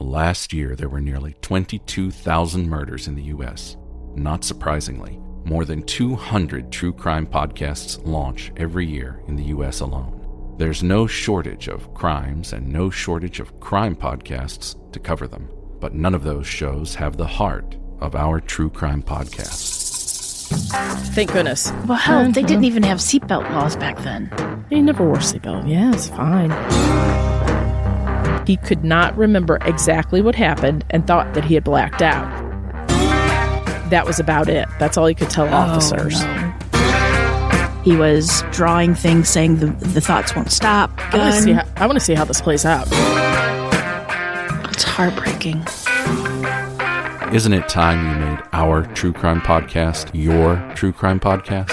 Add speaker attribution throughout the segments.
Speaker 1: Last year, there were nearly 22,000 murders in the U.S. Not surprisingly, more than 200 true crime podcasts launch every year in the U.S. alone. There's no shortage of crimes and no shortage of crime podcasts to cover them, but none of those shows have the heart of our true crime podcast.
Speaker 2: Thank goodness.
Speaker 3: Well, hell, they didn't even have seatbelt laws back then.
Speaker 2: He never wore a seatbelt. Yeah, it's fine. He could not remember exactly what happened and thought that he had blacked out. That was about it. That's all he could tell officers.
Speaker 3: No. He was drawing things saying the thoughts won't stop.
Speaker 2: I want to see how this plays out.
Speaker 3: It's heartbreaking.
Speaker 1: Isn't it time you made our true crime podcast your true crime podcast?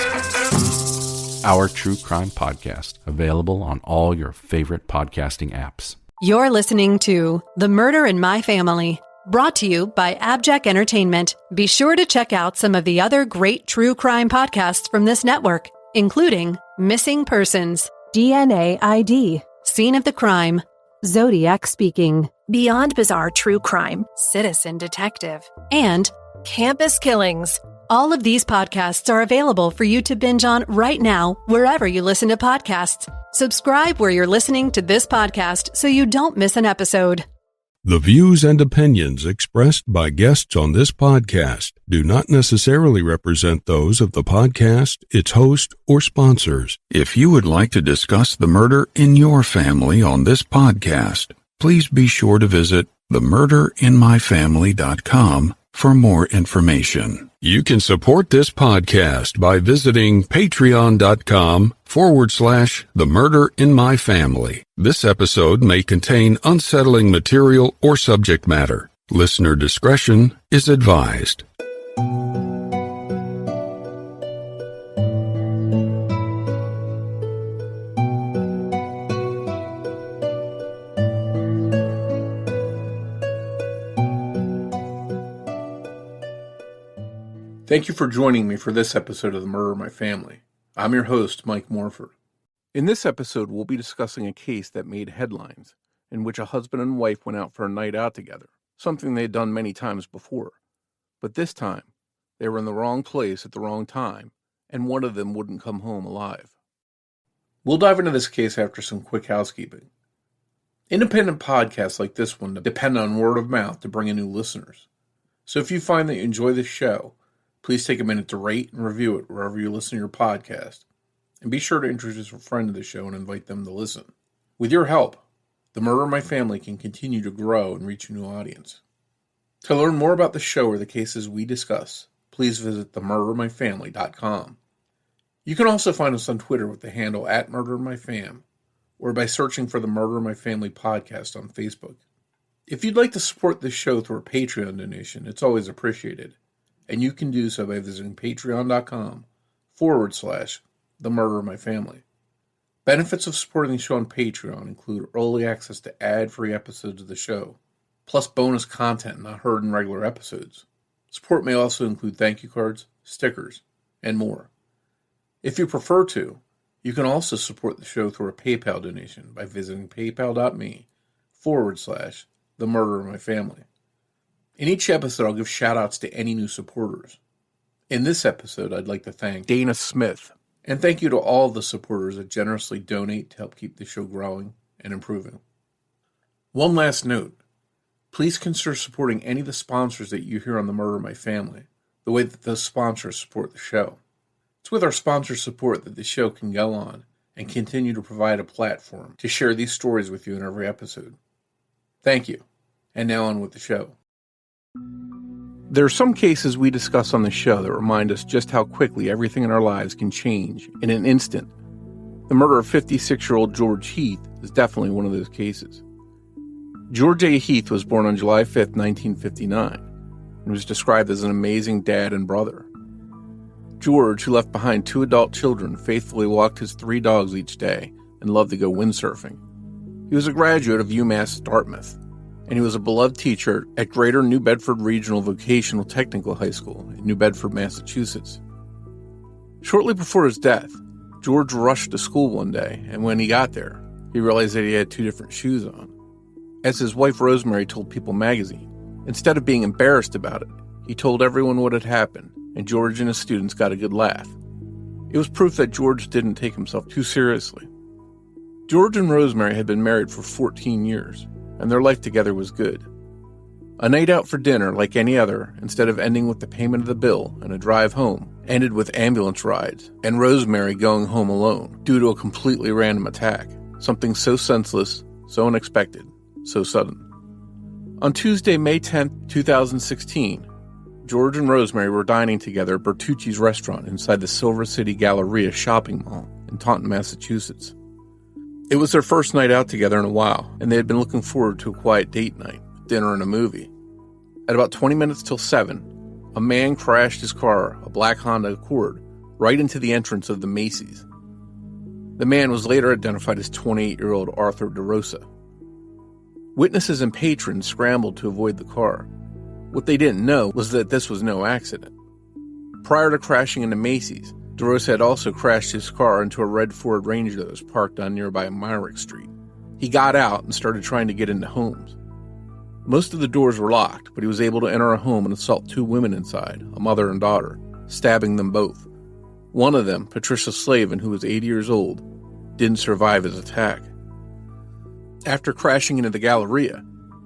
Speaker 1: Our True Crime Podcast, available on all your favorite podcasting apps.
Speaker 4: You're listening to The Murder in My Family, brought to you by AbJack Entertainment. Be sure to check out some of the other great true crime podcasts from this network, including Missing Persons, DNA ID, Scene of the Crime, Zodiac Speaking,
Speaker 5: Beyond Bizarre True Crime,
Speaker 4: Citizen Detective, and Campus Killings. All of these podcasts are available for you to binge on right now, wherever you listen to podcasts. Subscribe where you're listening to this podcast so you don't miss an episode.
Speaker 6: The views and opinions expressed by guests on this podcast do not necessarily represent those of the podcast, its host, or sponsors. If you would like to discuss the murder in your family on this podcast, please be sure to visit themurderinmyfamily.com for more information. You can support this podcast by visiting patreon.com/themurderinmyfamily. This episode may contain unsettling material or subject matter. Listener discretion is advised.
Speaker 7: Thank you for joining me for this episode of The Murder in My Family. I'm your host, Mike Morford. In this episode, we'll be discussing a case that made headlines, in which a husband and wife went out for a night out together, something they had done many times before. But this time, they were in the wrong place at the wrong time, and one of them wouldn't come home alive. We'll dive into this case after some quick housekeeping. Independent podcasts like this one depend on word of mouth to bring in new listeners. So if you find that you enjoy this show, please take a minute to rate and review it wherever you listen to your podcast. And be sure to introduce a friend to the show and invite them to listen. With your help, The Murder in My Family can continue to grow and reach a new audience. To learn more about the show or the cases we discuss, please visit themurderinmyfamily.com. You can also find us on Twitter with the handle @MurderInMyFam, or by searching for The Murder in My Family podcast on Facebook. If you'd like to support this show through a Patreon donation, it's always appreciated. And you can do so by visiting patreon.com/The Murder in My Family. Benefits of supporting the show on Patreon include early access to ad-free episodes of the show, plus bonus content not heard in regular episodes. Support may also include thank you cards, stickers, and more. If you prefer to, you can also support the show through a PayPal donation by visiting paypal.me/The Murder in My Family. In each episode, I'll give shout-outs to any new supporters. In this episode, I'd like to thank Dana Smith, and thank you to all of the supporters that generously donate to help keep the show growing and improving. One last note, please consider supporting any of the sponsors that you hear on The Murder in My Family, the way that those sponsors support the show. It's with our sponsor support that the show can go on and continue to provide a platform to share these stories with you in every episode. Thank you, and now on with the show. There are some cases we discuss on the show that remind us just how quickly everything in our lives can change in an instant. The murder of 56-year-old George Heath is definitely one of those cases. George A. Heath was born on July 5, 1959, and was described as an amazing dad and brother. George, who left behind 2 adult children, faithfully walked his 3 dogs each day and loved to go windsurfing. He was a graduate of UMass Dartmouth, and he was a beloved teacher at Greater New Bedford Regional Vocational Technical High School in New Bedford, Massachusetts. Shortly before his death, George rushed to school one day, and when he got there, he realized that he had 2 different shoes on. As his wife Rosemary told People magazine, instead of being embarrassed about it, he told everyone what had happened, and George and his students got a good laugh. It was proof that George didn't take himself too seriously. George and Rosemary had been married for 14 years, and their life together was good. A night out for dinner, like any other, instead of ending with the payment of the bill and a drive home, ended with ambulance rides and Rosemary going home alone due to a completely random attack. Something so senseless, so unexpected, so sudden. On Tuesday, May 10, 2016, George and Rosemary were dining together at Bertucci's restaurant inside the Silver City Galleria shopping mall in Taunton, Massachusetts. It was their first night out together in a while, and they had been looking forward to a quiet date night, dinner and a movie. At about 20 minutes till 7, a man crashed his car, a black Honda Accord, right into the entrance of the Macy's. The man was later identified as 28-year-old Arthur DeRosa. Witnesses and patrons scrambled to avoid the car. What they didn't know was that this was no accident. Prior to crashing into Macy's, DeRosa had also crashed his car into a red Ford Ranger that was parked on nearby Myrick Street. He got out and started trying to get into homes. Most of the doors were locked, but he was able to enter a home and assault 2 women inside, a mother and daughter, stabbing them both. One of them, Patricia Slavin, who was 80 years old, didn't survive his attack. After crashing into the Galleria,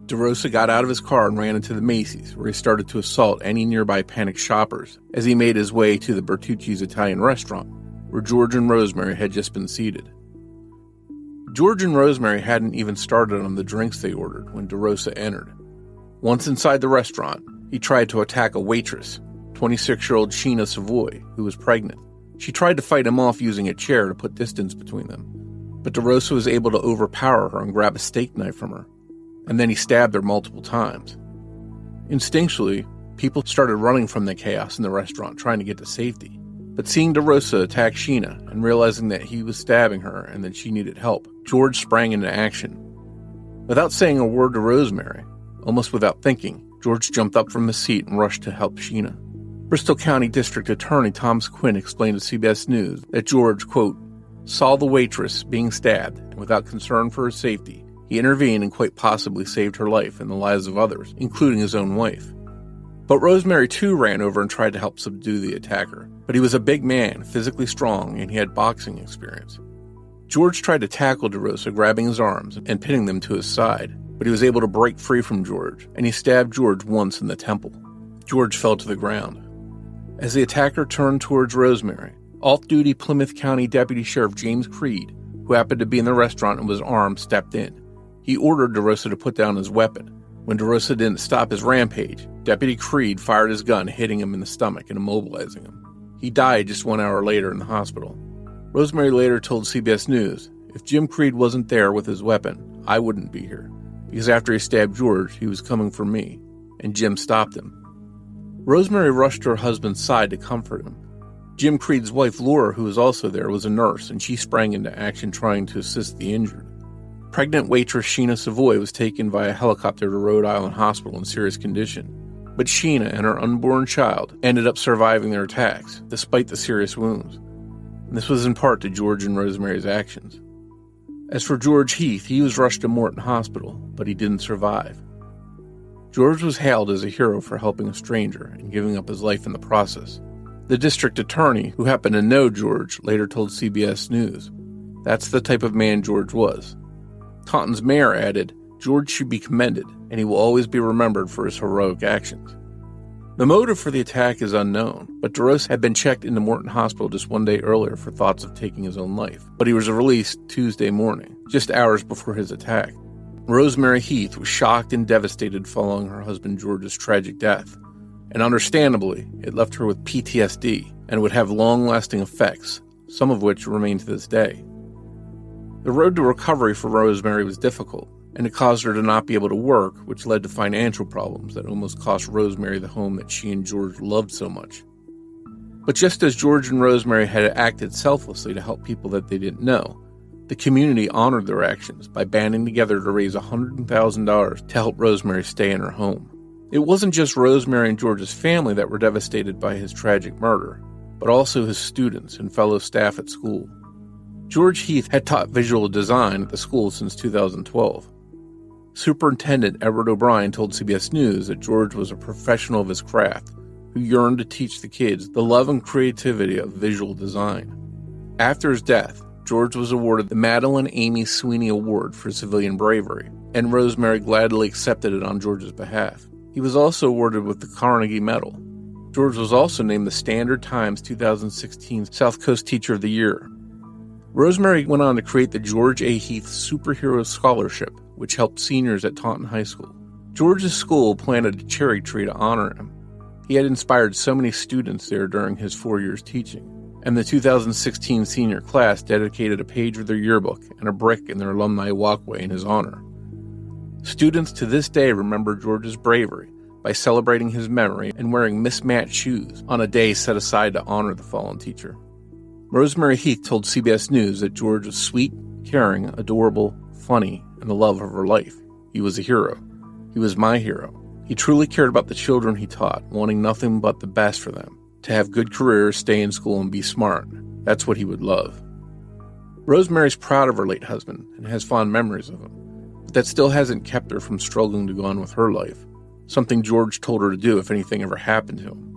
Speaker 7: DeRosa got out of his car and ran into the Macy's, where he started to assault any nearby panicked shoppers as he made his way to the Bertucci's Italian restaurant, where George and Rosemary had just been seated. George and Rosemary hadn't even started on the drinks they ordered when DeRosa entered. Once inside the restaurant, he tried to attack a waitress, 26-year-old Sheena Savoy, who was pregnant. She tried to fight him off using a chair to put distance between them, but DeRosa was able to overpower her and grab a steak knife from her, and then he stabbed her multiple times. Instinctually, people started running from the chaos in the restaurant, trying to get to safety. But seeing DeRosa attack Sheena and realizing that he was stabbing her and that she needed help, George sprang into action. Without saying a word to Rosemary, almost without thinking, George jumped up from the seat and rushed to help Sheena. Bristol County District Attorney Thomas Quinn explained to CBS News that George, quote, saw the waitress being stabbed, and without concern for her safety, he intervened and quite possibly saved her life and the lives of others, including his own wife. But Rosemary too ran over and tried to help subdue the attacker. But he was a big man, physically strong, and he had boxing experience. George tried to tackle DeRosa, grabbing his arms and pinning them to his side, but he was able to break free from George, and he stabbed George once in the temple. George fell to the ground. As the attacker turned towards Rosemary, off-duty Plymouth County Deputy Sheriff James Creed, who happened to be in the restaurant and was armed, stepped in. He ordered DeRosa to put down his weapon. When DeRosa didn't stop his rampage, Deputy Creed fired his gun, hitting him in the stomach and immobilizing him. He died just 1 hour later in the hospital. Rosemary later told CBS News, if Jim Creed wasn't there with his weapon, I wouldn't be here, because after he stabbed George, he was coming for me, and Jim stopped him. Rosemary rushed to her husband's side to comfort him. Jim Creed's wife, Laura, who was also there, was a nurse, and she sprang into action trying to assist the injured. Pregnant waitress Sheena Savoy was taken via helicopter to Rhode Island Hospital in serious condition. But Sheena and her unborn child ended up surviving their attacks, despite the serious wounds. And this was in part to George and Rosemary's actions. As for George Heath, he was rushed to Morton Hospital, but he didn't survive. George was hailed as a hero for helping a stranger and giving up his life in the process. The district attorney, who happened to know George, later told CBS News, that's the type of man George was. Taunton's mayor added, George should be commended, and he will always be remembered for his heroic actions. The motive for the attack is unknown, but DeRosa had been checked into Morton Hospital just 1 day earlier for thoughts of taking his own life, but he was released Tuesday morning, just hours before his attack. Rosemary Heath was shocked and devastated following her husband George's tragic death, and understandably, it left her with PTSD and would have long-lasting effects, some of which remain to this day. The road to recovery for Rosemary was difficult, and it caused her to not be able to work, which led to financial problems that almost cost Rosemary the home that she and George loved so much. But just as George and Rosemary had acted selflessly to help people that they didn't know, the community honored their actions by banding together to raise $100,000 to help Rosemary stay in her home. It wasn't just Rosemary and George's family that were devastated by his tragic murder, but also his students and fellow staff at school. George Heath had taught visual design at the school since 2012. Superintendent Edward O'Brien told CBS News that George was a professional of his craft who yearned to teach the kids the love and creativity of visual design. After his death, George was awarded the Madeline Amy Sweeney Award for civilian bravery, and Rosemary gladly accepted it on George's behalf. He was also awarded with the Carnegie Medal. George was also named the Standard Times 2016 South Coast Teacher of the Year. Rosemary went on to create the George A. Heath Superhero Scholarship, which helped seniors at Taunton High School. George's school planted a cherry tree to honor him. He had inspired so many students there during his 4 years teaching, and the 2016 senior class dedicated a page of their yearbook and a brick in their alumni walkway in his honor. Students to this day remember George's bravery by celebrating his memory and wearing mismatched shoes on a day set aside to honor the fallen teacher. Rosemary Heath told CBS News that George was sweet, caring, adorable, funny, and the love of her life. He was a hero. He was my hero. He truly cared about the children he taught, wanting nothing but the best for them. To have good careers, stay in school, and be smart. That's what he would love. Rosemary's proud of her late husband and has fond memories of him, but that still hasn't kept her from struggling to go on with her life, something George told her to do if anything ever happened to him.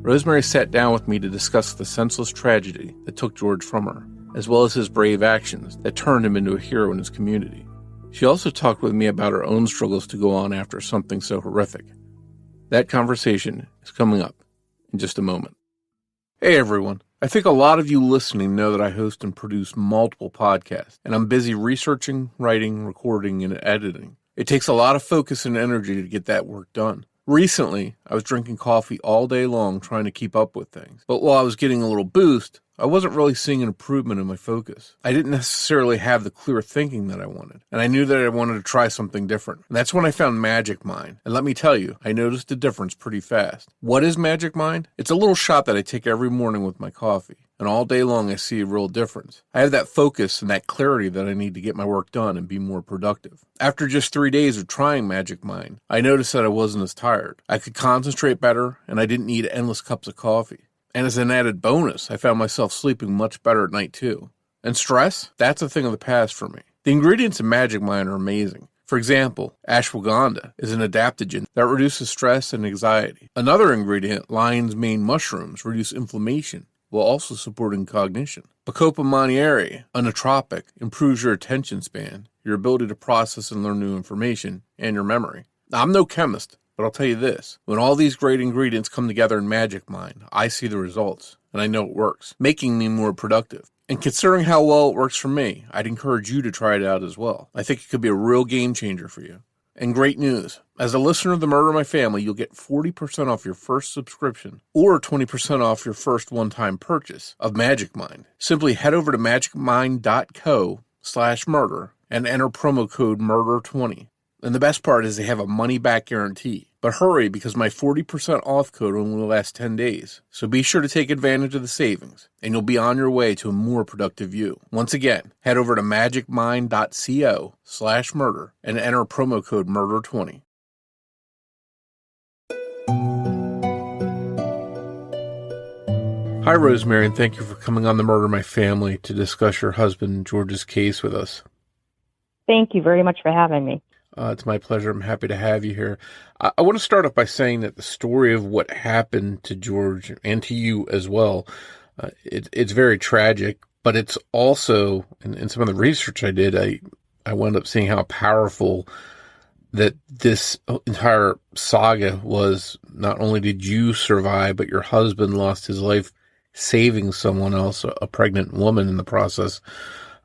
Speaker 7: Rosemary sat down with me to discuss the senseless tragedy that took George from her, as well as his brave actions that turned him into a hero in his community. She also talked with me about her own struggles to go on after something so horrific. That conversation is coming up in just a moment. Hey everyone, I think a lot of you listening know that I host and produce multiple podcasts, and I'm busy researching, writing, recording, and editing. It takes a lot of focus and energy to get that work done. Recently, I was drinking coffee all day long trying to keep up with things. But while I was getting a little boost, I wasn't really seeing an improvement in my focus. I didn't necessarily have the clear thinking that I wanted, and I knew that I wanted to try something different. And that's when I found Magic Mind. And let me tell you, I noticed a difference pretty fast. What is Magic Mind? It's a little shot that I take every morning with my coffee. And all day long I see a real difference. I have that focus and that clarity that I need to get my work done and be more productive. After just 3 days of trying Magic Mind, I noticed that I wasn't as tired. I could concentrate better, and I didn't need endless cups of coffee. And as an added bonus, I found myself sleeping much better at night too. And stress? That's a thing of the past for me. The ingredients in Magic Mind are amazing. For example, ashwagandha is an adaptogen that reduces stress and anxiety. Another ingredient, lion's mane mushrooms, reduce inflammation, while also supporting cognition. Bacopa monnieri, a nootropic, improves your attention span, your ability to process and learn new information, and your memory. Now, I'm no chemist, but I'll tell you this. When all these great ingredients come together in Magic Mind, I see the results, and I know it works, making me more productive. And considering how well it works for me, I'd encourage you to try it out as well. I think it could be a real game changer for you. And great news, as a listener of the Murder in My Family, you'll get 40% off your first subscription or 20% off your first one-time purchase of Magic Mind. Simply head over to magicmind.co/murder and enter promo code MURDER20. And the best part is they have a money-back guarantee. But hurry, because my 40% off code only lasts 10 days. So be sure to take advantage of the savings, and you'll be on your way to a more productive you. Once again, head over to magicmind.co/murder and enter promo code MURDER20. Hi, Rosemary, and thank you for coming on the Murder in My Family to discuss your husband George's case with us.
Speaker 8: Thank you very much for having me.
Speaker 7: It's my pleasure. I'm happy to have you here. I want to start off by saying that the story of what happened to George and to you as well, it's very tragic, but it's also, in some of the research I did, I wound up seeing how powerful that this entire saga was. Not only did you survive, but your husband lost his life saving someone else, a pregnant woman in the process,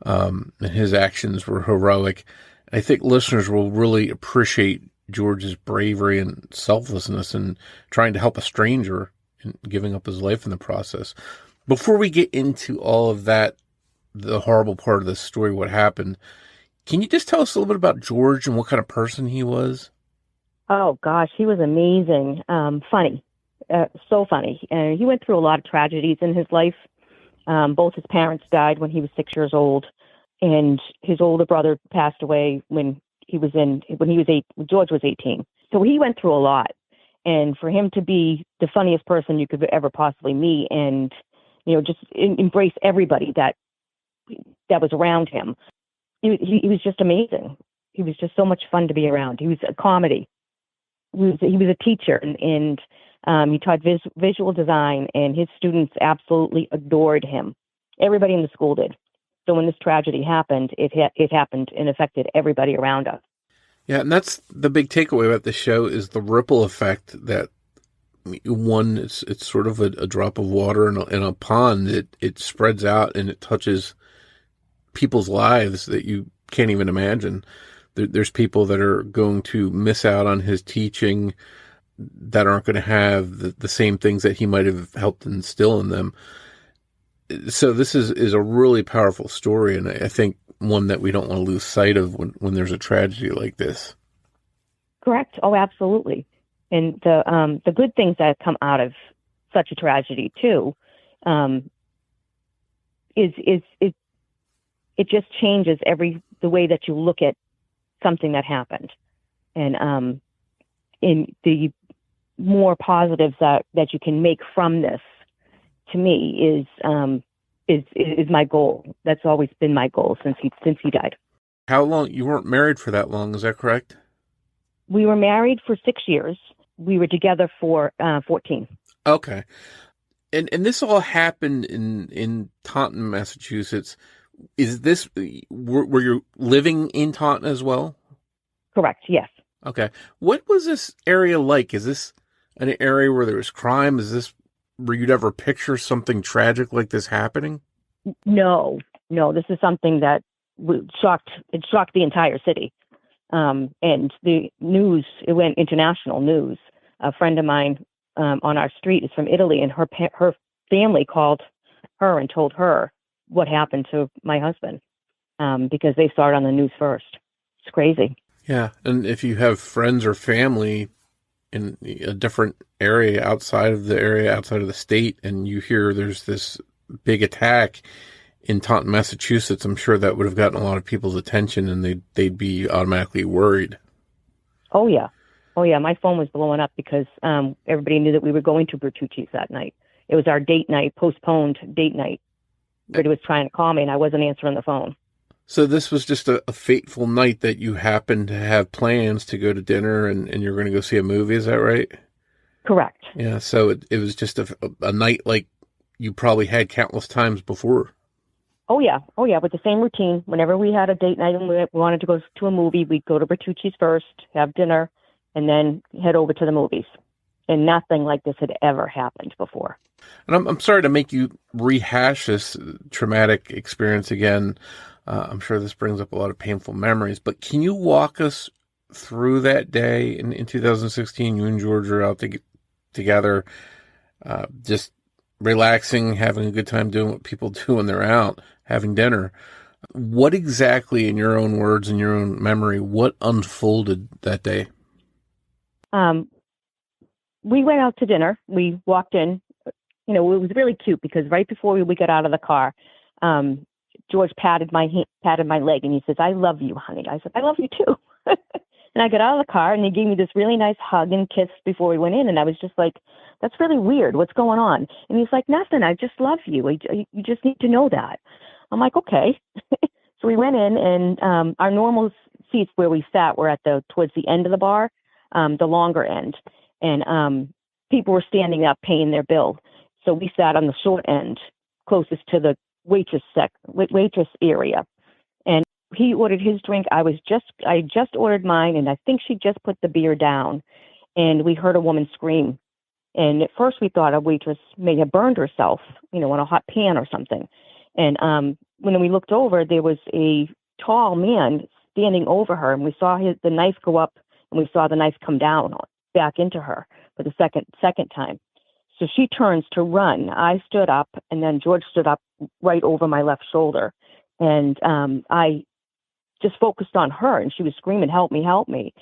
Speaker 7: and his actions were heroic. I think listeners will really appreciate George's bravery and selflessness in trying to help a stranger and giving up his life in the process. Before we get into all of that, the horrible part of this story, what happened, can you just tell us a little bit about George and what kind of person he was?
Speaker 8: Oh, gosh, he was amazing. Funny. So funny. He went through a lot of tragedies in his life. Both his parents died when he was 6 years old. And his older brother passed away when George was 18. So he went through a lot. And for him to be the funniest person you could ever possibly meet and, just embrace everybody that was around him, he was just amazing. He was just so much fun to be around. He was a comedy. He was a teacher, and he taught visual design, and his students absolutely adored him. Everybody in the school did. So when this tragedy happened, it happened and affected everybody around us.
Speaker 7: Yeah, and that's the big takeaway about the show is the ripple effect that it's sort of a drop of water in a pond. It spreads out and it touches people's lives that you can't even imagine. There's people that are going to miss out on his teaching that aren't going to have the same things that he might have helped instill in them. So this is a really powerful story, and I think one that we don't want to lose sight of when there's a tragedy like this.
Speaker 8: Correct. Oh, absolutely. And the good things that come out of such a tragedy too, is it just changes the way that you look at something that happened, and in the more positives that you can make from this, to me, is my goal. That's always been my goal since he died.
Speaker 7: How long? You weren't married for that long, is that correct?
Speaker 8: We were married for 6 years. We were together for 14.
Speaker 7: Okay. And this all happened in Taunton, Massachusetts. Is this, were you living in Taunton as well?
Speaker 8: Correct, yes.
Speaker 7: Okay. What was this area like? Is this an area where there was crime? Is this where you'd ever picture something tragic like this happening?
Speaker 8: No. This is something that shocked the entire city. And the news, it went international news. A friend of mine on our street is from Italy, and her family called her and told her what happened to my husband, because they saw it on the news first. It's crazy.
Speaker 7: Yeah, and if you have friends or family in a different area outside of the state, and you hear there's this big attack in Taunton, Massachusetts, I'm sure that would have gotten a lot of people's attention, and they'd be automatically worried.
Speaker 8: Oh yeah, my phone was blowing up because everybody knew that we were going to Bertucci's that night. It was our date night, postponed date night. Everybody was trying to call me, and I wasn't answering the phone.
Speaker 7: So this was just a fateful night that you happened to have plans to go to dinner and you're going to go see a movie. Is that right?
Speaker 8: Correct.
Speaker 7: Yeah. So it was just a night like you probably had countless times before.
Speaker 8: Oh yeah. With the same routine. Whenever we had a date night and we wanted to go to a movie, we'd go to Bertucci's first, have dinner, and then head over to the movies. And nothing like this had ever happened before.
Speaker 7: And I'm sorry to make you rehash this traumatic experience again. I'm sure this brings up a lot of painful memories, but can you walk us through that day in 2016? You and George are out together, just relaxing, having a good time, doing what people do when they're out, having dinner. What exactly, in your own words, in your own memory, what unfolded that day?
Speaker 8: We went out to dinner. We walked in. It was really cute because right before we got out of the car, George patted my leg and he says, "I love you, honey." I said, "I love you too." And I got out of the car and he gave me this really nice hug and kiss before we went in. And I was just like, "That's really weird. What's going on?" And he's like, "Nothing. I just love you. You just need to know that." I'm like, "Okay." So we went in, and our normal seats where we sat were towards the end of the bar, the longer end. And people were standing up paying their bill. So we sat on the short end, closest to the waitress area. And he ordered his drink. I just ordered mine, and I think she just put the beer down. And we heard a woman scream. And at first we thought a waitress may have burned herself, in a hot pan or something. And when we looked over, there was a tall man standing over her, and we saw the knife go up, and we saw the knife come down back into her for the second time. So she turns to run. I stood up, and then George stood up right over my left shoulder. And I just focused on her, and she was screaming, "Help me, help me."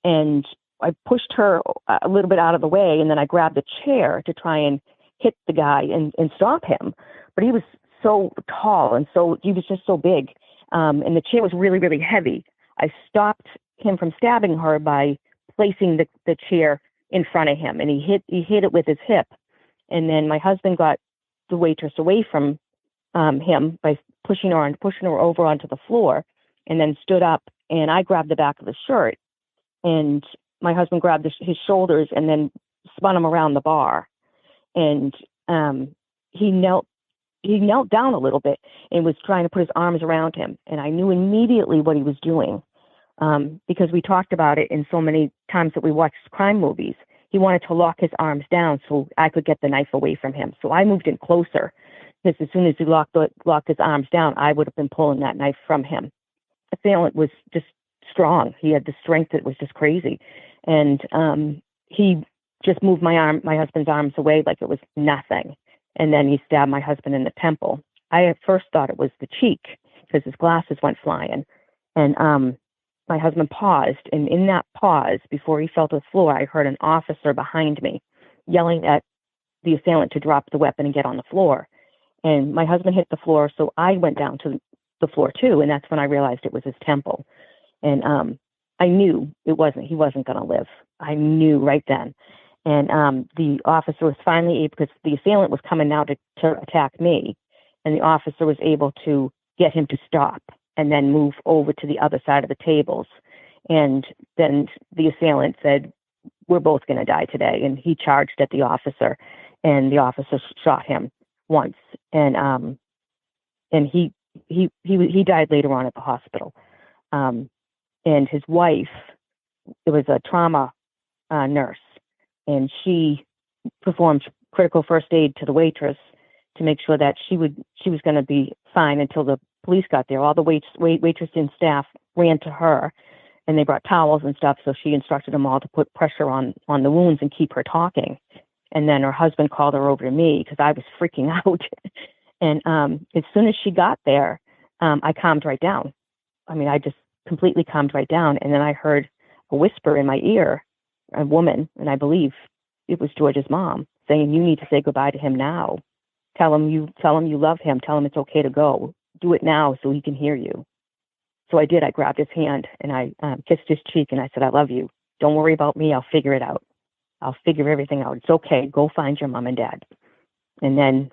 Speaker 8: And I pushed her a little bit out of the way, and then I grabbed a chair to try and hit the guy and stop him. But he was so tall, and he was just so big. And the chair was really, really heavy. I stopped him from stabbing her by placing the chair in front of him, and he hit it with his hip. And then my husband got the waitress away from him by pushing her over onto the floor, and then stood up and I grabbed the back of his shirt, and my husband grabbed his shoulders and then spun him around the bar. And he knelt down a little bit and was trying to put his arms around him. And I knew immediately what he was doing, because we talked about it in so many times that we watched crime movies. He wanted to lock his arms down so I could get the knife away from him. So I moved in closer, because as soon as he locked his arms down, I would have been pulling that knife from him. The assailant was just strong. He had the strength that was just crazy. And he just moved my husband's arms away like it was nothing. And then he stabbed my husband in the temple. I at first thought it was the cheek because his glasses went flying. And my husband paused. And in that pause, before he fell to the floor, I heard an officer behind me yelling at the assailant to drop the weapon and get on the floor. And my husband hit the floor, so I went down to the floor too. And that's when I realized it was his temple. And I knew he wasn't going to live. I knew right then. And the officer was finally able, because the assailant was coming now to attack me, and the officer was able to get him to stop and then move over to the other side of the tables. And then the assailant said, "We're both going to die today." And he charged at the officer, and the officer shot him once. And he died later on at the hospital. And his wife, it was a trauma nurse, and she performed critical first aid to the waitress to make sure that she was going to be fine until the police got there. All the waitress and staff ran to her, and they brought towels and stuff. So she instructed them all to put pressure on the wounds and keep her talking. And then her husband called her over to me because I was freaking out. And as soon as she got there, I calmed right down. I mean, I just completely calmed right down. And then I heard a whisper in my ear, a woman, and I believe it was George's mom, saying, "You need to say goodbye to him now. Tell him you love him. Tell him it's okay to go. Do it now so he can hear you." So I did. I grabbed his hand and I kissed his cheek and I said, "I love you. Don't worry about me. I'll figure it out. I'll figure everything out. It's okay. Go find your mom and dad." And then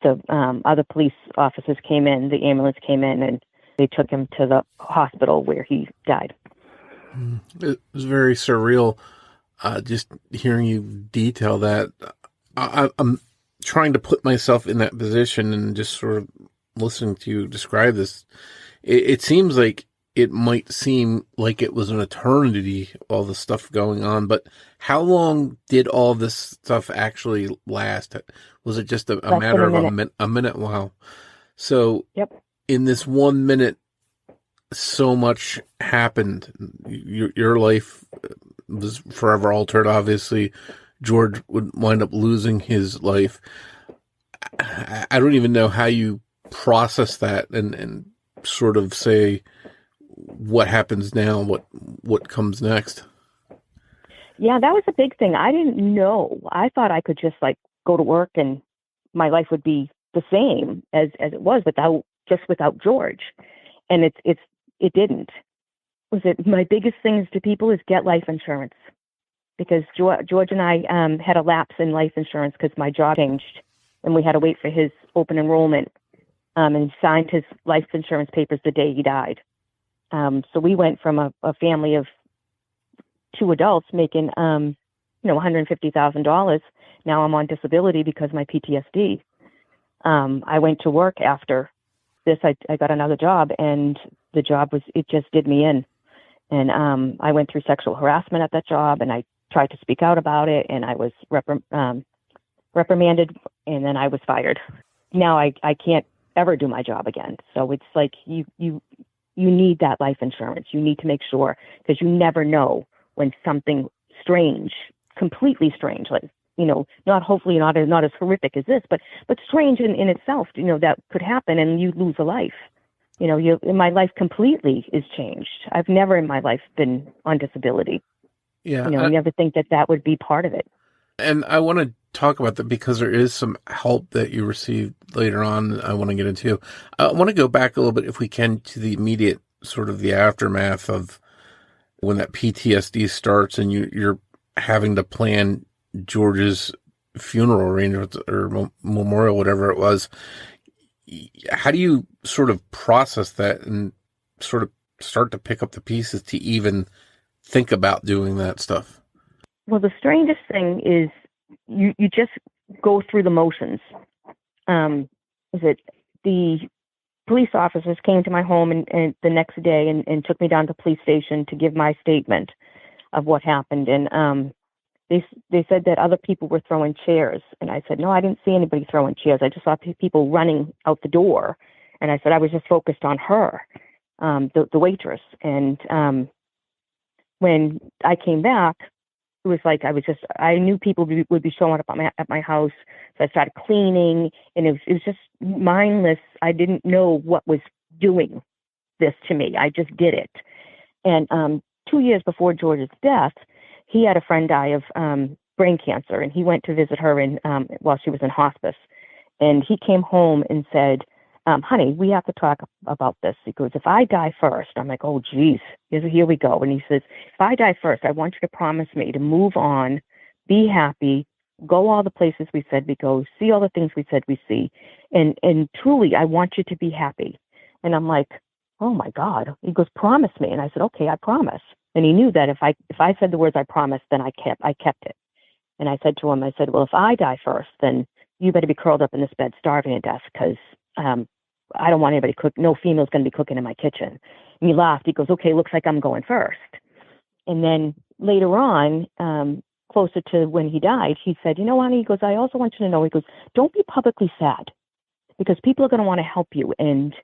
Speaker 8: the other police officers came in, the ambulance came in, and they took him to the hospital where he died.
Speaker 7: It was very surreal, just hearing you detail that. I'm trying to put myself in that position and just sort of listening to you describe this. It seems like it might seem like it was an eternity, all the stuff going on, but how long did all this stuff actually last? Was it just a matter of a minute? Wow. So
Speaker 8: yep.
Speaker 7: In this 1 minute, so much happened. Your life was forever altered. Obviously, George would wind up losing his life. I don't even know how you process that and sort of say what happens now, what comes next.
Speaker 8: Yeah, that was a big thing. I didn't know. I thought I could just go to work and my life would be the same as it was without George. And it didn't. My biggest things to people is get life insurance, because George and I had a lapse in life insurance because my job changed and we had to wait for his open enrollment. And he signed his life insurance papers the day he died. So we went from a family of 2 adults making, $150,000. Now I'm on disability because of my PTSD. I went to work after this. I got another job, and the job it just did me in. And I went through sexual harassment at that job, and I tried to speak out about it, and I was reprimanded, and then I was fired. Now I can't ever do my job again. So it's like you need that life insurance. You need to make sure, because you never know when something strange, completely strange, hopefully not as horrific as this, but strange in itself, that could happen and you lose a life. My life completely is changed. I've never in my life been on disability.
Speaker 7: Yeah.
Speaker 8: I never think that would be part of it.
Speaker 7: And I want to talk about that because there is some help that you received later on that I want to get into. I want to go back a little bit, if we can, to the immediate sort of the aftermath of when that PTSD starts and you're having to plan George's funeral arrangements or memorial, whatever it was. How do you sort of process that and sort of start to pick up the pieces to even think about doing that stuff?
Speaker 8: Well, the strangest thing is you just go through the motions. Is it the police officers came to my home and the next day and took me down to the police station to give my statement of what happened. And they said that other people were throwing chairs. And I said, no, I didn't see anybody throwing chairs. I just saw people running out the door. And I said, I was just focused on her, the waitress. And when I came back, it was like I knew people would be showing up at my house. So I started cleaning, and it was just mindless. I didn't know what was doing this to me. I just did it. And 2 years before George's death, he had a friend die of brain cancer, and he went to visit her while she was in hospice. And he came home and said, honey, we have to talk about this. He goes, if I die first, I'm like, oh, geez, here we go. And he says, if I die first, I want you to promise me to move on, be happy, go all the places we said we go, see all the things we said we see. And truly, I want you to be happy. And I'm like, oh, my God. He goes, promise me. And I said, okay, I promise. And he knew that if I said the words I promised, then I kept it. And I said to him, I said, well, if I die first, then you better be curled up in this bed starving to death, because I don't want anybody cook. No female's going to be cooking in my kitchen. And he laughed. He goes, okay, looks like I'm going first. And then later on, closer to when he died, he said, you know, Annie, he goes, I also want you to know, he goes, don't be publicly sad, because people are going to want to help you, and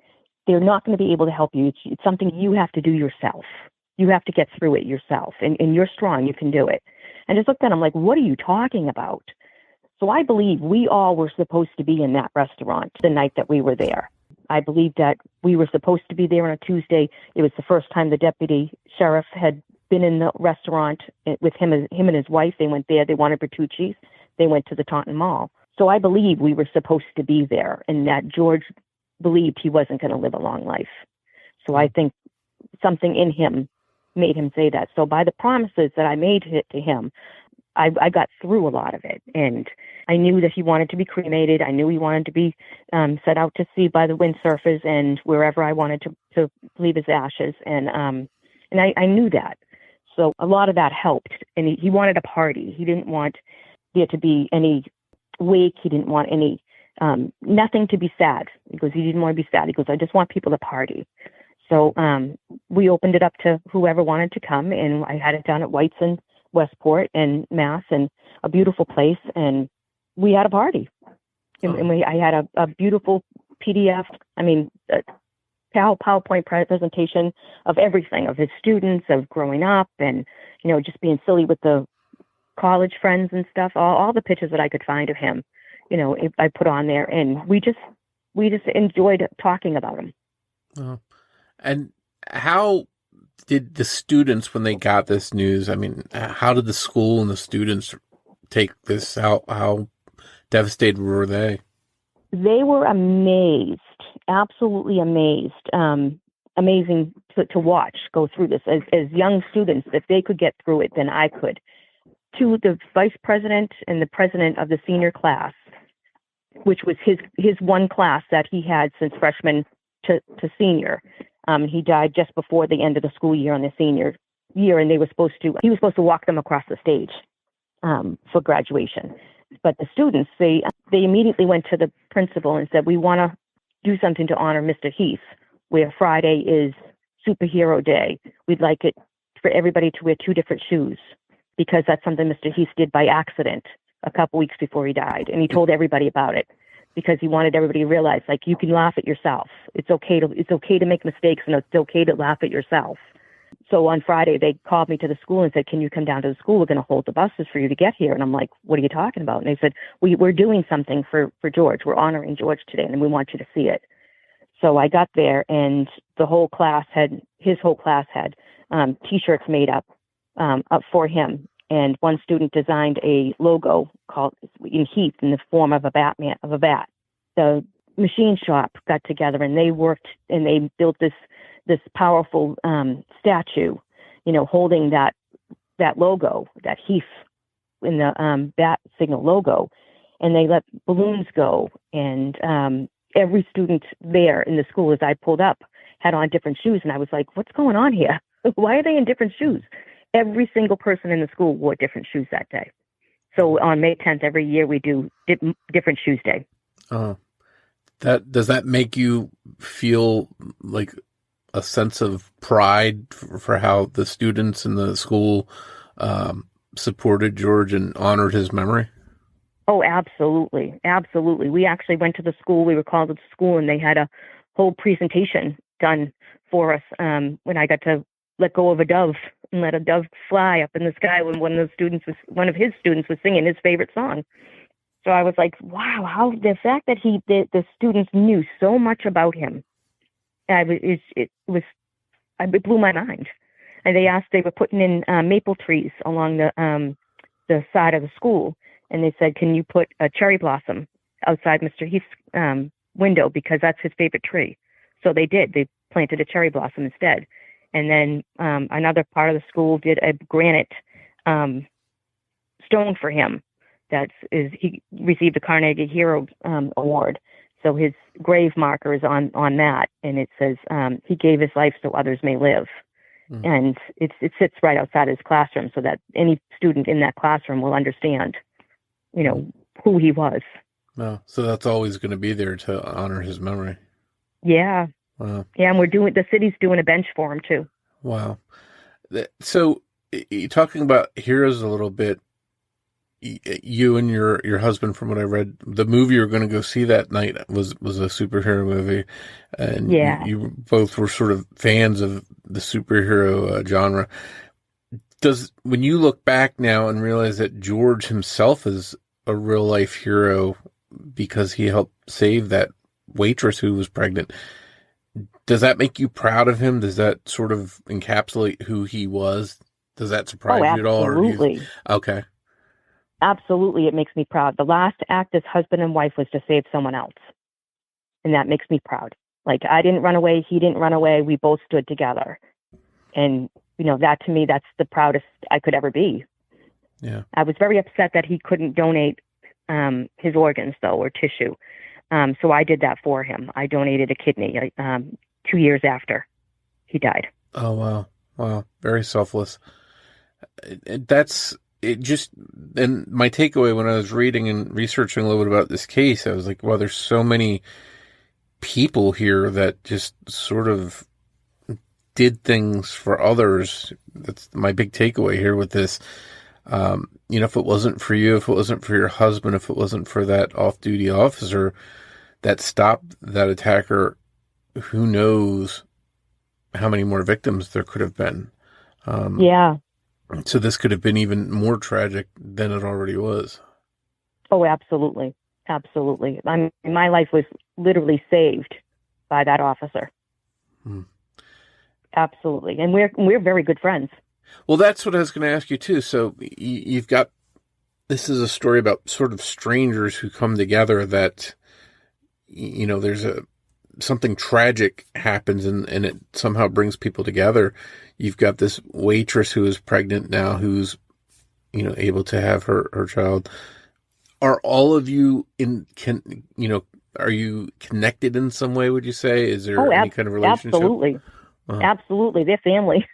Speaker 8: they're not going to be able to help you. It's something you have to do yourself. You have to get through it yourself, and you're strong. You can do it. And I just looked at him like, what are you talking about? So I believe we all were supposed to be in that restaurant the night that we were there. I believe that we were supposed to be there on a Tuesday. It was the first time the deputy sheriff had been in the restaurant with him and his wife. They went there. They wanted Bertucci's. They went to the Taunton Mall. So I believe we were supposed to be there, and that George believed he wasn't going to live a long life. So I think something in him made him say that. So by the promises that I made to him, I got through a lot of it. And I knew that he wanted to be cremated. I knew he wanted to be set out to sea by the windsurfers and wherever I wanted to leave his ashes. And I knew that. So a lot of that helped. And he wanted a party. He didn't want there to be any wake. He didn't want any, nothing to be sad. He goes, he didn't want to be sad. He goes, I just want people to party. So we opened it up to whoever wanted to come, and I had it down at White's in Westport and Mass, and a beautiful place, and we had a party. And I had a beautiful PDF, PowerPoint presentation of everything, of his students, of growing up, and, you know, just being silly with the college friends and stuff, all the pictures that I could find of him, you know, I put on there, and we just enjoyed talking about him.
Speaker 7: Oh. And how did the students, when they got this news, how did the school and the students take this? How devastated were they?
Speaker 8: They were amazed, absolutely amazed. Amazing to watch go through this as young students. If they could get through it, then I could. To the vice president and the president of the senior class, which was his one class that he had since freshman to senior. He died just before the end of the school year on the senior year, and he was supposed to walk them across the stage for graduation. But the students, they immediately went to the principal and said, we want to do something to honor Mr. Heath, where Friday is Superhero Day. We'd like it for everybody to wear two different shoes, because that's something Mr. Heath did by accident a couple weeks before he died. And he told everybody about it, because he wanted everybody to realize, like, you can laugh at yourself. It's okay to make mistakes, and it's okay to laugh at yourself. So on Friday, they called me to the school and said, can you come down to the school? We're going to hold the buses for you to get here. And I'm like, what are you talking about? And they said, we're doing something for George. We're honoring George today, and we want you to see it. So I got there, and his whole class had T-shirts made up for him. And one student designed a logo called in Heath in the form of a bat. The machine shop got together, and they worked, and they built this powerful statue, you know, holding that logo, that Heath in the bat signal logo. And they let balloons go, and every student there in the school, as I pulled up, had on different shoes. And I was like, what's going on here? Why are they in different shoes? Every single person in the school wore different shoes that day. So on May 10th, every year we do different shoes day.
Speaker 7: Does that make you feel like a sense of pride for how the students in the school supported George and honored his memory?
Speaker 8: Oh, absolutely. Absolutely. We actually went to the school. We were called to the school, and they had a whole presentation done for us when I got to let go of a dove and let a dove fly up in the sky when one of his students was singing his favorite song. So I was like, wow, how the fact that the students knew so much about him, it blew my mind. And they were putting in maple trees along the side of the school. And they said, can you put a cherry blossom outside Mr. Heath's window, because that's his favorite tree. So they did. They planted a cherry blossom instead. And then another part of the school did a granite stone for him. He received a Carnegie Hero Award. So his grave marker is on that, and it says he gave his life so others may live. And it sits right outside his classroom, so that any student in that classroom will understand, who he was.
Speaker 7: Wow. So that's always going to be there to honor his memory.
Speaker 8: Yeah.
Speaker 7: Wow.
Speaker 8: Yeah, and the city's doing a bench for him too.
Speaker 7: Wow. So talking about heroes a little bit, you and your husband, from what I read, the movie you were going to go see that night was a superhero movie, and you both were sort of fans of the superhero genre. When you look back now and realize that George himself is a real life hero because he helped save that waitress who was pregnant, does that make you proud of him? Does that sort of encapsulate who he was? Does that surprise you at all?
Speaker 8: Absolutely.
Speaker 7: Okay.
Speaker 8: Absolutely, it makes me proud. The last act as husband and wife was to save someone else. And that makes me proud. Like, I didn't run away, he didn't run away, we both stood together. And, that to me, that's the proudest I could ever be.
Speaker 7: Yeah.
Speaker 8: I was very upset that he couldn't donate his organs, though, or tissue. So I did that for him. I donated a kidney 2 years after he died.
Speaker 7: Oh, wow. Wow. Very selfless. And my takeaway when I was reading and researching a little bit about this case, I was like, wow, there's so many people here that just sort of did things for others. That's my big takeaway here with this. If it wasn't for you, if it wasn't for your husband, if it wasn't for that off-duty officer that stopped that attacker, who knows how many more victims there could have been.
Speaker 8: Yeah.
Speaker 7: So this could have been even more tragic than it already was.
Speaker 8: Oh, absolutely. Absolutely. My life was literally saved by that officer. Absolutely. And we're very good friends. Well,
Speaker 7: that's what I was going to ask you too. So you've got, this is a story about sort of strangers who come together that, there's something tragic happens and it somehow brings people together. You've got this waitress who is pregnant now, who's, able to have her child. Are all of you are you connected in some way, would you say? Is there any kind of relationship?
Speaker 8: Absolutely. Absolutely. They're family.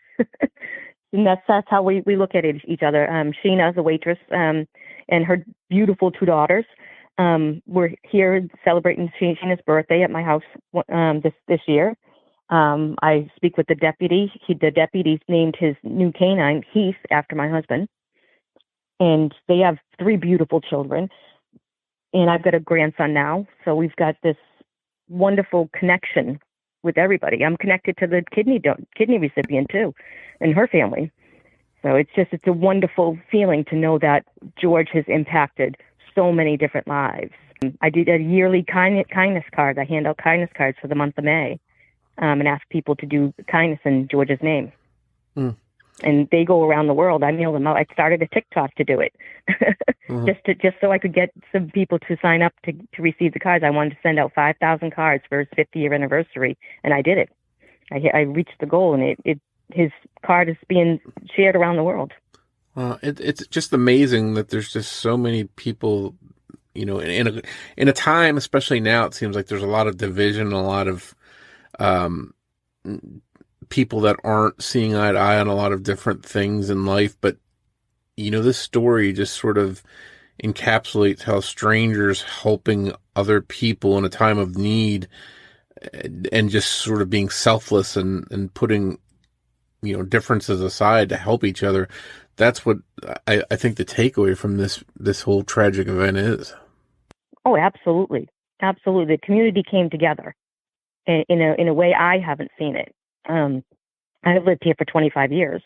Speaker 8: And that's how we look at each other. Sheena, the waitress, and her beautiful two daughters. We're here celebrating Sheena's birthday at my house this year. I speak with the deputy. The deputy named his new canine Heath after my husband. And they have 3 beautiful children. And I've got a grandson now. So we've got this wonderful connection with everybody. I'm connected to the kidney recipient too, and her family. So it's a wonderful feeling to know that George has impacted so many different lives. I did a yearly kindness card. I hand out kindness cards for the month of May, and ask people to do kindness in George's name. And they go around the world. I mail them out. I started a TikTok to do it, just so I could get some people to sign up to receive the cards. I wanted to send out 5,000 cards for his 50-year anniversary, and I did it. I reached the goal, and his card is being shared around the world.
Speaker 7: It's just amazing that there's just so many people, in a time, especially now, it seems like there's a lot of division, a lot of, people that aren't seeing eye to eye on a lot of different things in life, but this story just sort of encapsulates how strangers helping other people in a time of need and just sort of being selfless and putting, differences aside to help each other. That's what I think the takeaway from this whole tragic event is.
Speaker 8: Oh, absolutely. Absolutely. The community came together in a way I haven't seen it. I've lived here for 25 years,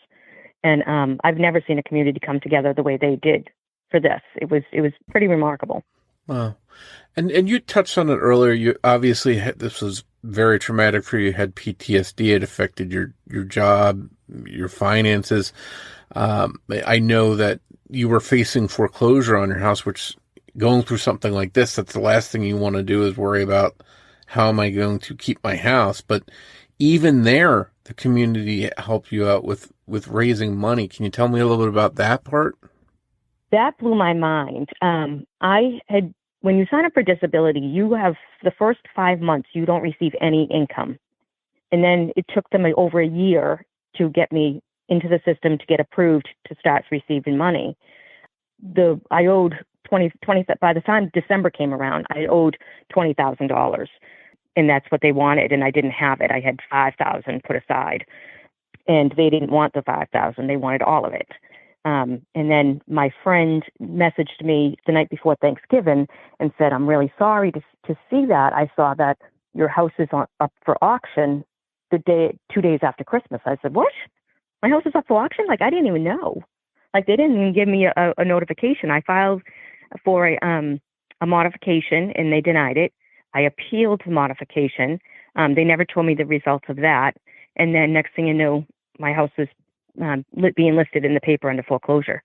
Speaker 8: and I've never seen a community come together the way they did for this. It was pretty remarkable.
Speaker 7: Wow. And you touched on it earlier. You obviously this was very traumatic for you. You had PTSD. It affected your job, your finances. I know that you were facing foreclosure on your house, which going through something like this, that's the last thing you want to do is worry about how am I going to keep my house. But even there, the community helped you out with raising money. Can you tell me a little bit about that part?
Speaker 8: That blew my mind. When you sign up for disability, you have the first 5 months, you don't receive any income. And then it took them over a year to get me into the system to get approved to start receiving money. I owed 20, by the time December came around, I owed $20,000, and that's what they wanted. And I didn't have it. I had $5,000 put aside, and they didn't want the $5,000. They wanted all of it. And then my friend messaged me the night before Thanksgiving and said, "I'm really sorry to see that. I saw that your house is up for auction 2 days after Christmas." I said, "What? My house is up for auction?" Like, I didn't even know. Like, they didn't even give me a notification. I filed for a modification, and they denied it. I appealed the modification. They never told me the results of that. And then next thing you know, my house was being listed in the paper under foreclosure.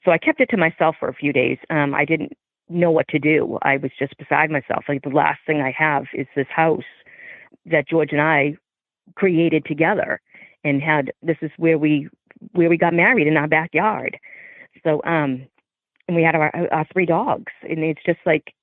Speaker 8: So I kept it to myself for a few days. I didn't know what to do. I was just beside myself. Like, the last thing I have is this house that George and I created together, and this is where we got married, in our backyard. So, and we had our 3 dogs, and it's just like,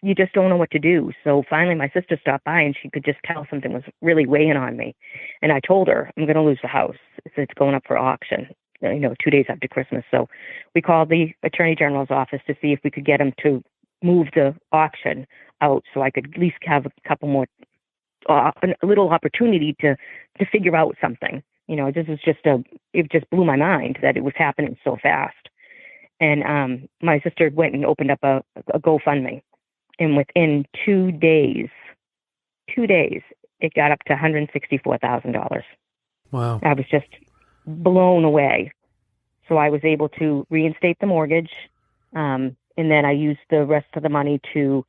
Speaker 8: you just don't know what to do. So finally my sister stopped by, and she could just tell something was really weighing on me. And I told her, "I'm going to lose the house. It's going up for auction, 2 days after Christmas." So we called the Attorney General's office to see if we could get him to move the auction out so I could at least have a couple more, a little opportunity to figure out something. This was it just blew my mind that it was happening so fast. And my sister went and opened up a GoFundMe. And within 2 days, it got up to $164,000.
Speaker 7: Wow.
Speaker 8: I was just blown away. So I was able to reinstate the mortgage. And then I used the rest of the money to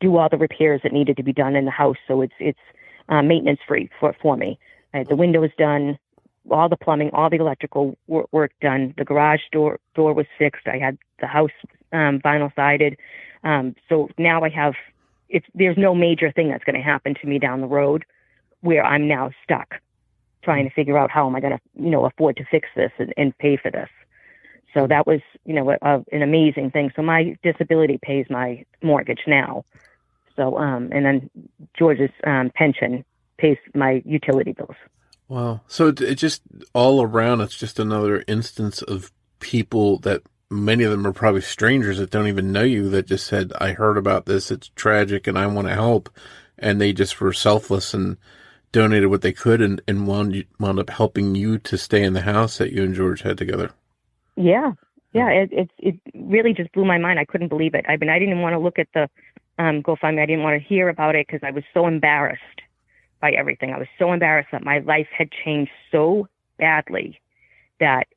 Speaker 8: do all the repairs that needed to be done in the house. So it's maintenance free for me. I had the windows done, all the plumbing, all the electrical work done. The garage door was fixed. I had the house vinyl sided. So now there's no major thing that's going to happen to me down the road where I'm now stuck trying to figure out how am I going to, afford to fix this and pay for this. So that was, an amazing thing. So my disability pays my mortgage now. So, and then George's pension pays my utility bills.
Speaker 7: Wow. So it just all around, it's just another instance of people that many of them are probably strangers that don't even know you, that just said, "I heard about this. It's tragic and I want to help." And they just were selfless and donated what they could and wound up helping you to stay in the house that you and George had together.
Speaker 8: Yeah. Yeah. It really just blew my mind. I couldn't believe it. I didn't even want to look at the GoFundMe. I didn't want to hear about it because I was so embarrassed by everything. I was so embarrassed that my life had changed so badly that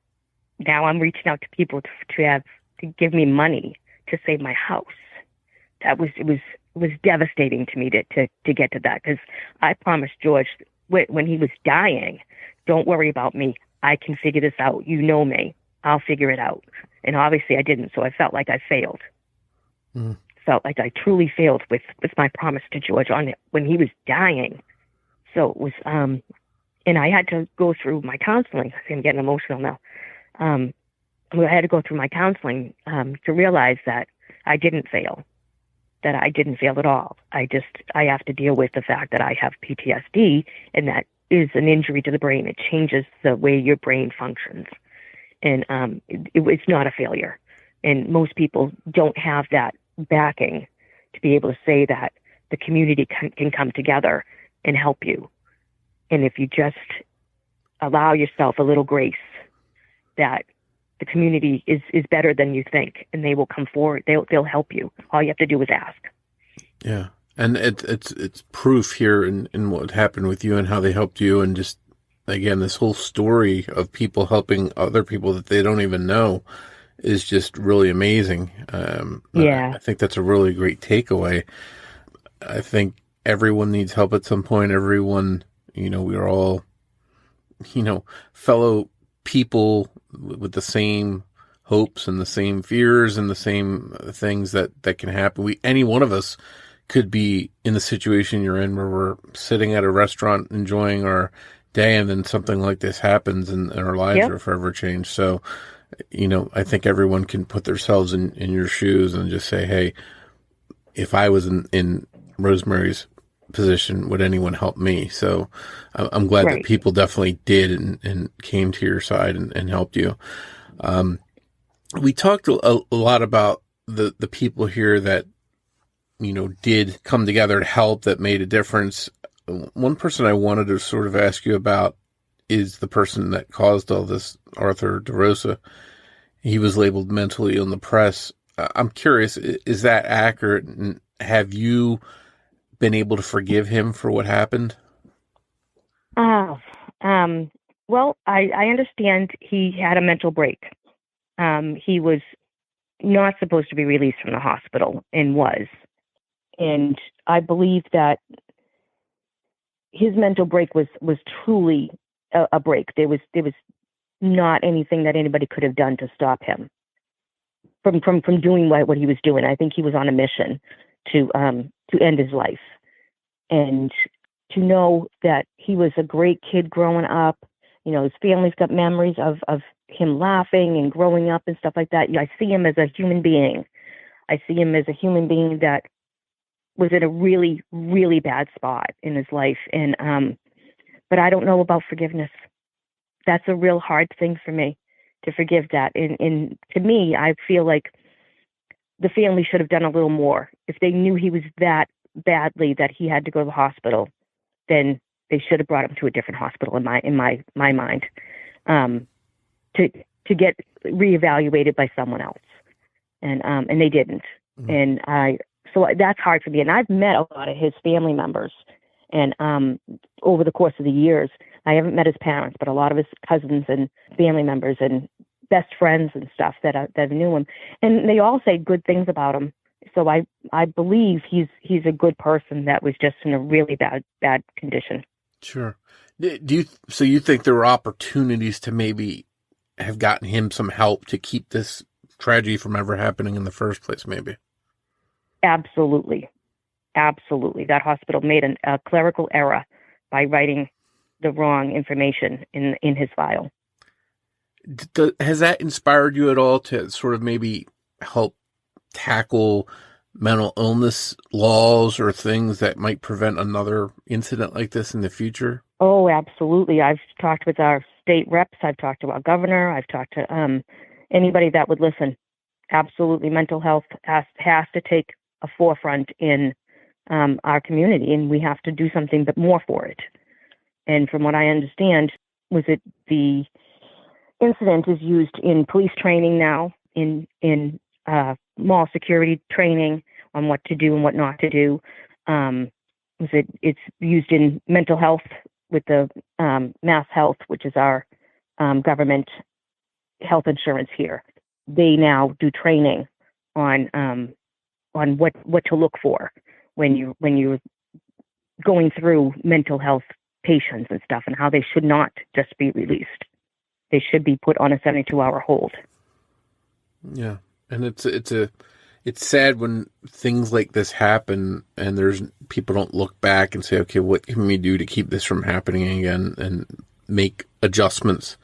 Speaker 8: now I'm reaching out to people to give me money to save my house. It was devastating to me to get to that, because I promised George when he was dying, "Don't worry about me. I can figure this out. You know me. I'll figure it out." And obviously I didn't. So I felt like I failed. Felt like I truly failed with my promise to George on it when he was dying. So it was, and I had to go through my counseling. I'm getting emotional now. I had to go through my counseling to realize that I didn't fail, at all. I have to deal with the fact that I have PTSD and that is an injury to the brain. It changes the way your brain functions. And it's not a failure. And most people don't have that backing to be able to say that the community can come together and help you. And if you just allow yourself a little grace, that the community is better than you think, and they will come forward. They'll help you. All you have to do is ask.
Speaker 7: Yeah. And it's proof here in what happened with you and how they helped you, and just, again, this whole story of people helping other people that they don't even know is just really amazing. I think that's a really great takeaway. I think everyone needs help at some point. Everyone, we're all, fellow people with the same hopes and the same fears and the same things that can happen. Any one of us could be in the situation you're in, where we're sitting at a restaurant enjoying our day, and then something like this happens and our lives are forever changed. So, I think everyone can put themselves in your shoes and just say, hey, if I was in Rosemary's position, would anyone help me? So I'm glad that people definitely did and came to your side and helped you. We talked a lot about the people here that, did come together to help, that made a difference. One person I wanted to sort of ask you about is the person that caused all this, Arthur DeRosa. He was labeled mentally ill in the press. I'm curious, is that accurate? And have you been able to forgive him for what happened?
Speaker 8: Well, I understand he had a mental break. He was not supposed to be released from the hospital and was. And I believe that his mental break was truly a break. There was not anything that anybody could have done to stop him from doing what he was doing. I think he was on a mission to end his life. And to know that he was a great kid growing up, his family's got memories of him laughing and growing up and stuff like that. I see him as a human being. I see him as a human being that was in a really, really bad spot in his life. And, but I don't know about forgiveness. That's a real hard thing for me to forgive that. And to me, I feel like the family should have done a little more. If they knew he was that badly that he had to go to the hospital, then they should have brought him to a different hospital in my mind, to get reevaluated by someone else. And they didn't. Mm-hmm. So that's hard for me. And I've met a lot of his family members, and over the course of the years, I haven't met his parents, but a lot of his cousins and family members and best friends and stuff that knew him, and they all say good things about him. So I believe he's a good person that was just in a really bad condition.
Speaker 7: Sure. So you think there were opportunities to maybe have gotten him some help to keep this tragedy from ever happening in the first place, maybe?
Speaker 8: Absolutely. That hospital made a clerical error by writing the wrong information in his file.
Speaker 7: Has that inspired you at all to sort of maybe help tackle mental illness laws or things that might prevent another incident like this in the future?
Speaker 8: Oh, absolutely. I've talked with our state reps. I've talked to our governor. I've talked to anybody that would listen. Absolutely. Mental health has to take a forefront in our community, and we have to do something but more for it. And from what I understand, the incident is used in police training now, in mall security training on what to do and what not to do. It's used in mental health with the Mass Health, which is our government health insurance here. They now do training on what to look for when you're going through mental health patients and stuff, and how they should not just be released. They should be put on a 72-hour hold. Yeah.
Speaker 7: And it's sad when things like this happen and there's people don't look back and say, okay, what can we do to keep this from happening again, and make adjustments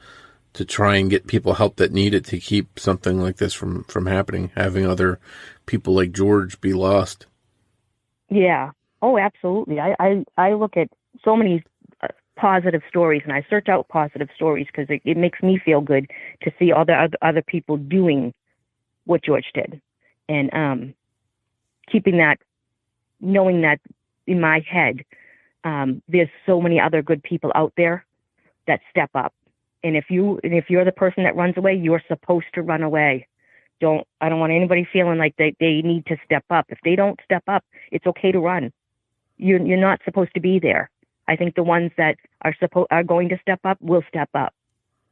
Speaker 7: to try and get people help that need it to keep something like this from happening, having other people like George be lost.
Speaker 8: Yeah. Oh, absolutely. I look at so many positive stories, and I search out positive stories because it makes me feel good to see all the other people doing what George did, and keeping that, knowing that in my head, there's so many other good people out there that step up. And if you're the person that runs away, you're supposed to run away. I don't want anybody feeling like they need to step up. If they don't step up, it's okay to run. You're not supposed to be there. I think the ones that are going to step up will step up,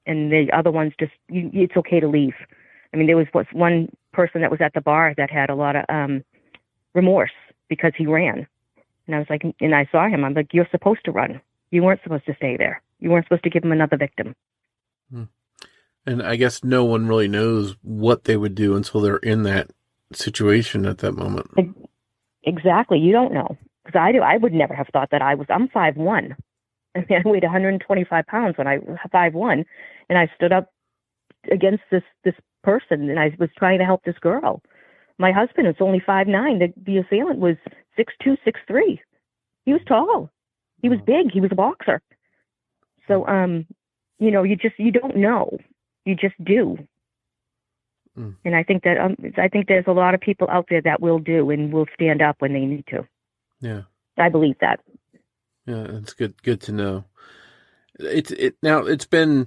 Speaker 8: and the other ones it's okay to leave. I mean, there was one person that was at the bar that had a lot of remorse because he ran, and I was like, and I saw him. I'm like, you're supposed to run. You weren't supposed to stay there. You weren't supposed to give him another victim.
Speaker 7: And I guess no one really knows what they would do until they're in that situation at that moment.
Speaker 8: Exactly. You don't know. Because I would never have thought that I'm 5'1". I mean, I weighed 125 pounds when I was 5'1", and I stood up against this person, and I was trying to help this girl. My husband is only 5'9". The assailant was 6'2", 6'3". He was tall. He was big. He was a boxer. So, you don't know. You just do. And I think there's a lot of people out there that will do and will stand up when they need to.
Speaker 7: Yeah,
Speaker 8: I believe that.
Speaker 7: Yeah, that's good to know. It's been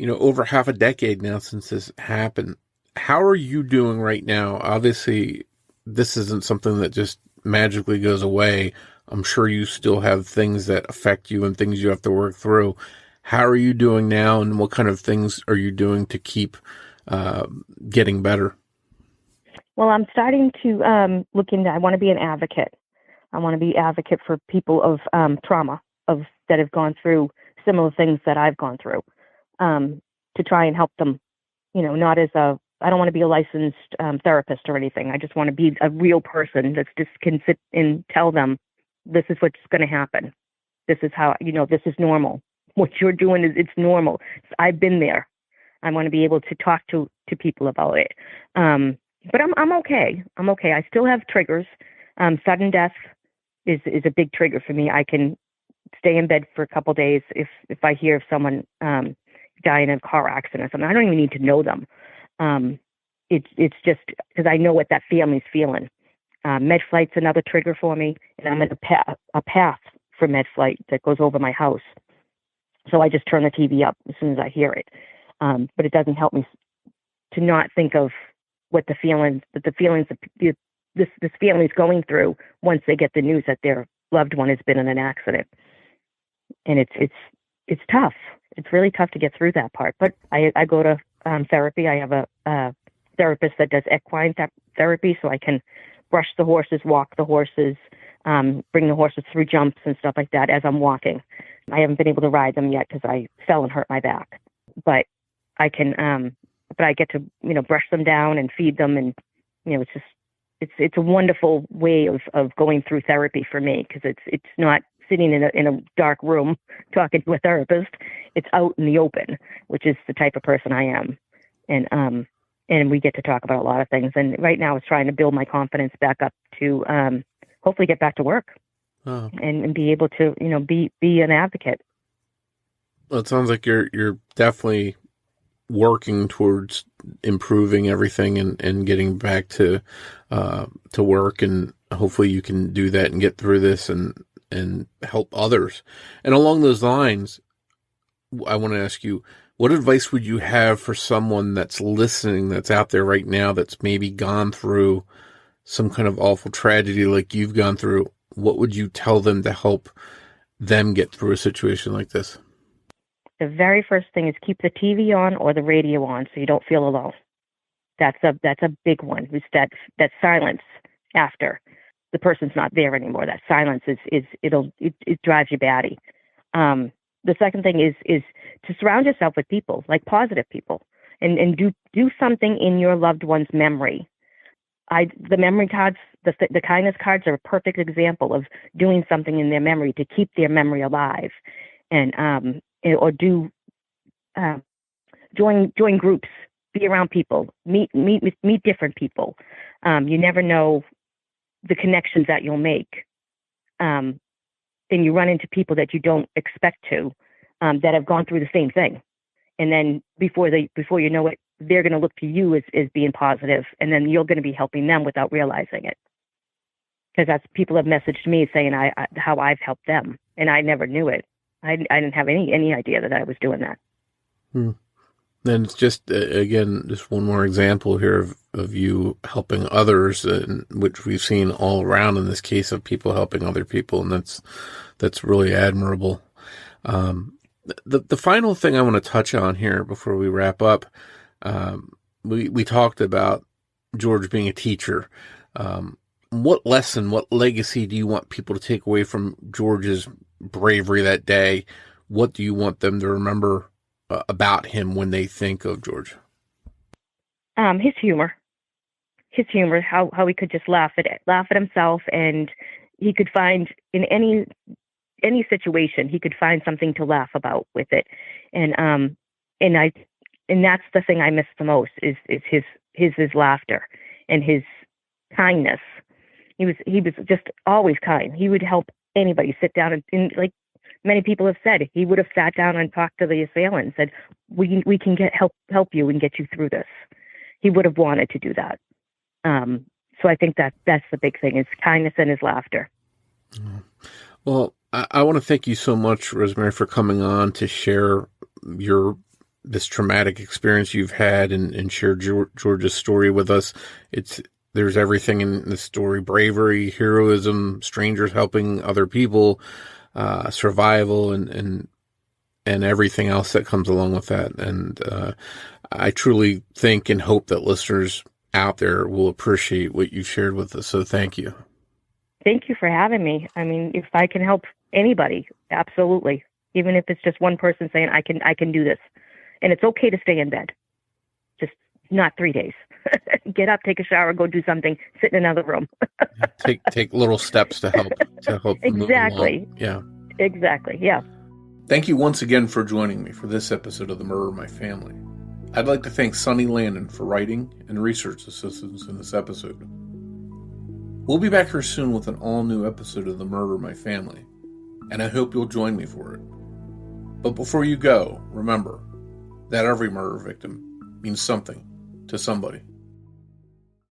Speaker 7: over half a decade now since this happened. How are you doing right now? Obviously, this isn't something that just magically goes away. I'm sure you still have things that affect you and things you have to work through. How are you doing now, and what kind of things are you doing to keep getting better?
Speaker 8: Well, I'm starting to look into. I want to be an advocate. I want to be advocate for people of trauma, that have gone through similar things that I've gone through, to try and help them. Not as I don't want to be a licensed therapist or anything. I just want to be a real person that just can sit and tell them, this is what's going to happen. This is how, this is normal. What you're doing it's normal. I've been there. I want to be able to talk to people about it. But I'm okay. I'm okay. I still have triggers. Sudden death is a big trigger for me. I can stay in bed for a couple of days if I hear of someone die in a car accident or something. I don't even need to know them. It's just because I know what that family's feeling. Med-Flight's another trigger for me, and I'm in a path for Med-Flight that goes over my house. So I just turn the TV up as soon as I hear it. But it doesn't help me to not think of what the feelings that this family's going through once they get the news that their loved one has been in an accident. And it's tough. It's really tough to get through that part. But I go to therapy. I have a therapist that does equine therapy, so I can brush the horses, walk the horses, bring the horses through jumps and stuff like that as I'm walking. I haven't been able to ride them yet because I fell and hurt my back. But I can, but I get to, brush them down and feed them. And, it's a wonderful way of going through therapy for me, because it's not sitting in a dark room talking to a therapist. It's out in the open, which is the type of person I am. And we get to talk about a lot of things. And right now it's trying to build my confidence back up to hopefully get back to work.
Speaker 7: Oh.
Speaker 8: And be able to, be an advocate.
Speaker 7: Well, it sounds like you're definitely working towards improving everything and getting back to work, and hopefully you can do that and get through this and help others. And along those lines, I want to ask you, what advice would you have for someone that's listening, that's out there right now, that's maybe gone through some kind of awful tragedy like you've gone through? What would you tell them to help them get through a situation like this?
Speaker 8: The very first thing is keep the TV on or the radio on so you don't feel alone. That's a big one. It's that silence after the person's not there anymore. That silence it drives you batty. The second thing is to surround yourself with people, like positive people, and do something in your loved one's memory. The memory cards, the kindness cards are a perfect example of doing something in their memory to keep their memory alive, and or do join groups, be around people, meet different people. You never know the connections that you'll make then you run into people that you don't expect to, that have gone through the same thing. And then before you know it, they're going to look to you as being positive, and then you're going to be helping them without realizing it. Because that's people have messaged me saying how I've helped them, and I never knew it. I didn't have any idea that I was doing that.
Speaker 7: Then it's just, again, just one more example here of you helping others, which we've seen all around in this case of people helping other people, and that's really admirable. The final thing I want to touch on here before we wrap up, we talked about George being a teacher. What lesson, what legacy do you want people to take away from George's bravery that day? What do you want them to remember about him when they think of George?
Speaker 8: His humor, how he could just laugh at himself, and he could find in any situation, he could find something to laugh about with it. And that's the thing I miss the most is his laughter and his kindness. He was just always kind. He would help anybody sit down and like many people have said, he would have sat down and talked to the assailant and said, we can help you and get you through this. He would have wanted to do that. So I think that's the big thing, is kindness and his laughter.
Speaker 7: Well, I want to thank you so much, Rosemary, for coming on to share this traumatic experience you've had and share George's story with us. There's everything in the story: bravery, heroism, strangers helping other people, survival, and everything else that comes along with that. And I truly think and hope that listeners out there will appreciate what you've shared with us. So thank you.
Speaker 8: Thank you for having me. I mean, if I can help anybody, absolutely. Even if it's just one person saying, I can do this. And it's okay to stay in bed. Just not 3 days. Get up, take a shower, go do something, sit in another room.
Speaker 7: take little steps to help
Speaker 8: Exactly.
Speaker 7: Yeah.
Speaker 8: Exactly. Yeah.
Speaker 7: Thank you once again for joining me for this episode of The Murder of My Family. I'd like to thank Sonny Landon for writing and research assistance in this episode. We'll be back here soon with an all-new episode of The Murder of My Family, and I hope you'll join me for it. But before you go, remember that every murder victim means something to somebody.